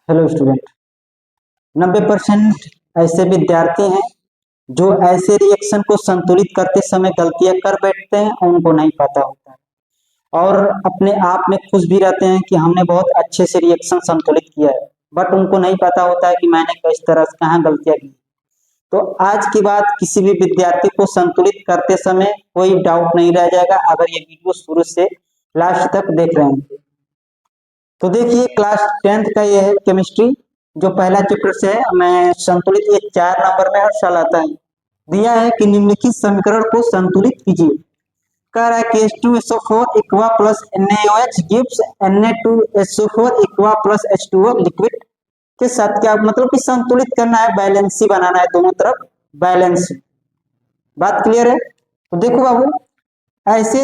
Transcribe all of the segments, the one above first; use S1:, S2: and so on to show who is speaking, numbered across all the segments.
S1: Hello student. 90% ऐसे विद्यार्थी हैं जो ऐसे रिएक्शन को संतुलित करते समय गलतियां कर बैठते हैं और उनको नहीं पता होता है और अपने आप में खुश भी रहते हैं कि हमने बहुत अच्छे से रिएक्शन संतुलित किया है, बट उनको नहीं पता होता है कि मैंने किस तरह से कहाँ गलतियां की। तो आज की बात किसी भी विद्यार्थी को संतुलित करते समय कोई डाउट नहीं रह जाएगा अगर ये वीडियो शुरू से लास्ट तक देख रहे हैं। तो देखिए, क्लास 10th का ये है केमिस्ट्री, जो पहला चैप्टर से है। मैं संतुलित, ये 4 नंबर में हर साल आता है। दिया है कि निम्नलिखित समीकरण को संतुलित कीजिए। कह रहा है कि H2SO4 इक्वा plus NaOH gives Na2SO4 इक्वा plus H2O liquid के साथ। क्या मतलब कि संतुलित करना है, बैलेंस ही बनाना है, दोनों तरफ बैलेंस। बात क्लियर है? तो देखो बाबू, ऐसे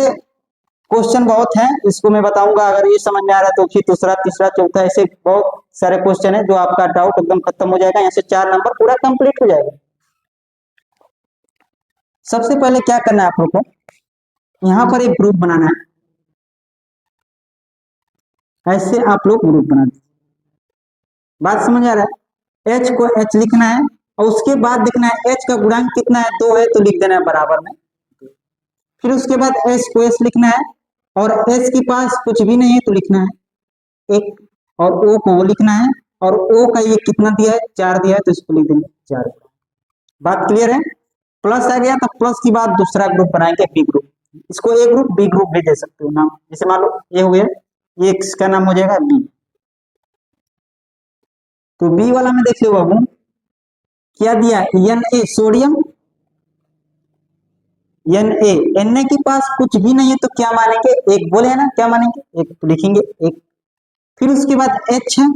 S1: क्वेश्चन बहुत हैं, इसको मैं बताऊंगा। अगर ये समझ में आ रहा है तो फिर दूसरा, तीसरा, चौथा, ऐसे बहुत सारे क्वेश्चन है जो आपका डाउट एकदम खत्म हो जाएगा। यहाँ से 4 नंबर पूरा कंप्लीट हो जाएगा। सबसे पहले क्या करना है आप लोग को, यहाँ पर एक ग्रुप बनाना है। ऐसे आप लोग ग्रुप बना दीजिए। बात समझ आ रहा है? H को H लिखना है और उसके बाद देखना है H का गुणांक कितना है, 2 है तो लिख देना है बराबर में। फिर उसके बाद S को S लिखना है और S के पास कुछ भी नहीं है तो लिखना है 1, और O को वो लिखना है, और O का ये कितना दिया है, 4 दिया है तो इसको लिख देंगे 4। बात क्लियर है? प्लस आ गया तो प्लस की बाद दूसरा ग्रुप बनाएंगे, बी ग्रुप। इसको ए ग्रुप, बी ग्रुप भी दे सकते हो नाम। जैसे मान लो ये हो गया, ये इसका नाम हो जाएगा बी। तो बी वाला में देख लो बाबू, क्या दिया है, Na सोडियम, Na के पास कुछ भी नहीं है तो क्या मानेंगे, एक बोले है ना, क्या मानेंगे, एक तो लिखेंगे 1। फिर उसके बाद H है,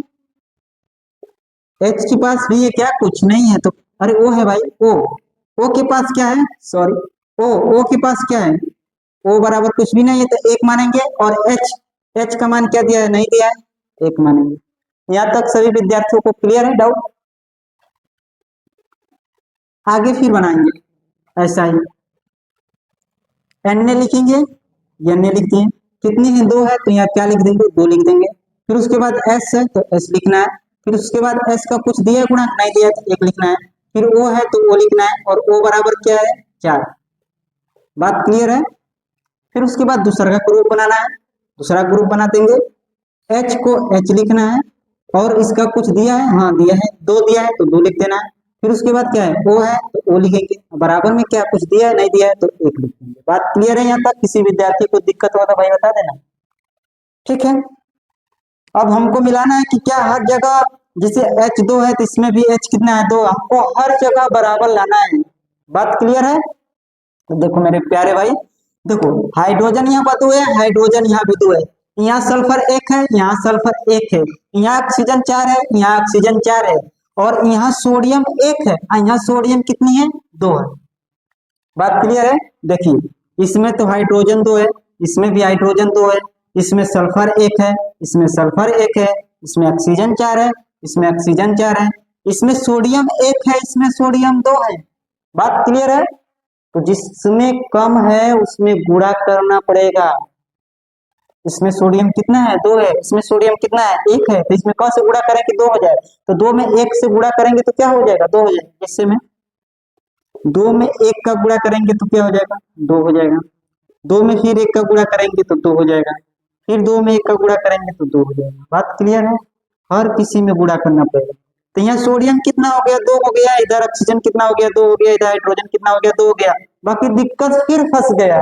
S1: H के पास भी है क्या, कुछ नहीं है तो, अरे O है भाई, O के पास क्या है, सॉरी, O के पास क्या है, O बराबर कुछ भी नहीं है तो 1 मानेंगे। और H का मान क्या दिया है, नहीं दिया है, 1 मानेंगे। यहाँ तक सभी विद्यार्थियों को क्लियर है डाउट? आगे फिर बनाएंगे ऐसा ही, Na लिखेंगे, Na लिख दिए, कितनी है, 2 है तो यहाँ क्या लिख देंगे, 2 लिख देंगे। फिर उसके बाद S है तो S लिखना है। फिर उसके बाद S का कुछ दिया है गुणांक, नहीं दिया है तो 1 लिखना है। फिर O है तो O लिखना है, और O बराबर क्या है, 4। बात क्लियर है? फिर उसके बाद दूसरा का ग्रुप बनाना है, दूसरा ग्रुप बना देंगे। H को H लिखना है, और इसका कुछ दिया है, हाँ दिया है, 2 दिया है तो 2 लिख देना है। फिर उसके बाद क्या है, O है तो O लिखेंगे, बराबर में क्या कुछ दिया है, नहीं दिया है तो 1 लिखेंगे। बात क्लियर है? यहाँ तक किसी विद्यार्थी को दिक्कत हो तो भाई बता देना, ठीक है। अब हमको मिलाना है कि क्या हर जगह, जैसे H2 है तो इसमें भी H कितना है, 2, हमको हर जगह बराबर लाना है। बात क्लियर है? तो देखो मेरे प्यारे भाई, देखो हाइड्रोजन यहाँ पर 2 है, हाइड्रोजन यहाँ भी 2 है, यहाँ सल्फर 1 है, यहाँ सल्फर 1 है, यहाँ ऑक्सीजन 4 है, यहाँ ऑक्सीजन 4 है, और यहाँ सोडियम 1 है, यहाँ सोडियम कितनी है, 2 है। बात क्लियर है? देखिए इसमें तो हाइड्रोजन 2 है, इसमें भी हाइड्रोजन 2 है, इसमें सल्फर 1 है, इसमें सल्फर 1 है, इसमें ऑक्सीजन 4 है, इसमें ऑक्सीजन 4 है, इसमें सोडियम 1 है, इसमें सोडियम 2 है। बात क्लियर है? तो जिसमें कम है उसमें गुणा करना पड़ेगा। इसमें सोडियम कितना है, 2 है, इसमें सोडियम कितना है, 1 है, तो इसमें कौन से गुणा करेंगे, 2 हो जाए, तो 2 में 1 से गुणा करेंगे तो क्या हो जाएगा, 2 हो जाएगा। इससे में 2 में 1 का गुणा करेंगे तो क्या हो जाएगा, 2 हो जाएगा। 2 में फिर 1 का गुणा करेंगे तो 2 हो जाएगा, फिर 2 में 1 का गुणा करेंगे तो 2 हो जाएगा। बात क्लियर है? हर किसी में गुणा करना पड़ेगा। तो यहाँ सोडियम कितना हो गया, 2 हो गया, इधर ऑक्सीजन कितना हो गया, 2 हो गया, इधर हाइड्रोजन कितना हो गया, 2 हो गया। बाकी दिक्कत फिर फंस गया,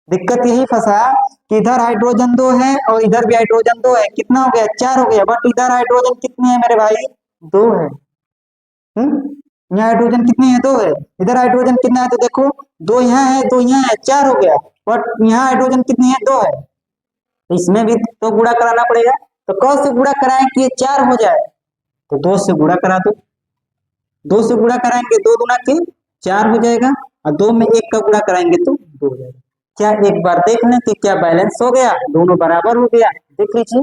S1: दिक्कत यही फंसा कि इधर हाइड्रोजन 2 है और इधर भी हाइड्रोजन 2 है, कितना हो गया, 4 हो गया, बट इधर हाइड्रोजन कितनी है मेरे भाई, 2 है। यहाँ हाइड्रोजन कितनी है, 2 है, इधर हाइड्रोजन कितना है तो देखो, 2 यहाँ है, 2 यहाँ है, 4 हो गया, बट यहाँ हाइड्रोजन कितनी है, 2 है, तो इसमें भी तो गुणा कराना पड़ेगा। तो कौन से गुणा कराएं कि ये 4 हो जाए, तो 2 से गुणा करा दो, 2 से गुणा कराएंगे, 2 दूना के 4 हो जाएगा, और 2 में 1 का गुणा कराएंगे तो 2 हो जाएगा। क्या एक बार देख लें कि क्या बैलेंस हो गया, दोनों बराबर हो गया। देख लीजिए,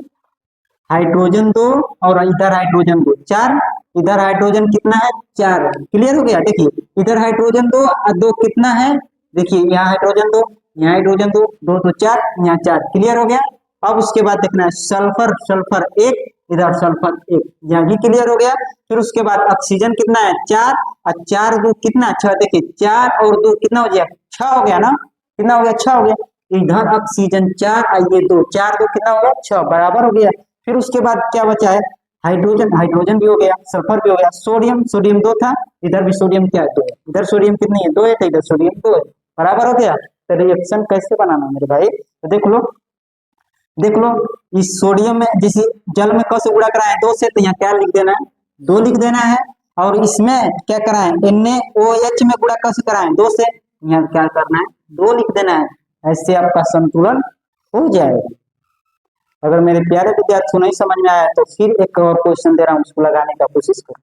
S1: हाइड्रोजन 2 और इधर हाइड्रोजन 2, 4, इधर हाइड्रोजन कितना है, 4 है। क्लियर हो गया? देखिए इधर हाइड्रोजन 2 और 2 कितना है, देखिए यहाँ हाइड्रोजन 2, यहाँ हाइड्रोजन 2, 2 तो 4, यहाँ 4। क्लियर हो गया? अब उसके बाद देखना है सल्फर, सल्फर 1 इधर सल्फर 1, यह भी क्लियर हो गया। फिर उसके बाद ऑक्सीजन कितना है 4, और 4 2 कितना 6, देखिए 4 और 2 कितना हो गया 6 हो गया ना, कितना हो गया 6 हो गया। इधर ऑक्सीजन 4 और ये 2, 4 2 कितना हो गया 6, बराबर हो गया। फिर उसके बाद क्या बचा है हाइड्रोजन, हाइड्रोजन भी हो गया, सल्फर भी हो गया, सोडियम, सोडियम 2 था, इधर भी सोडियम क्या है 2 है, इधर सोडियम कितनी है 2 है, तो इधर सोडियम 2 है, बराबर हो गया। तो रिएक्शन कैसे बनाना मेरे भाई, तो देख लो इस सोडियम में जैसे जल में कस गुणा कराए 2 से, तो यहाँ क्या लिख देना है 2 लिख देना है। और इसमें क्या कराएं NaOH में गुणा कस कराएं 2 से, यहाँ क्या करना है 2 लिख देना है। ऐसे आपका संतुलन हो जाएगा। अगर मेरे प्यारे विद्यार्थियों नहीं समझ में आया तो फिर एक और क्वेश्चन दे रहा हूँ, उसको लगाने का कोशिश करो।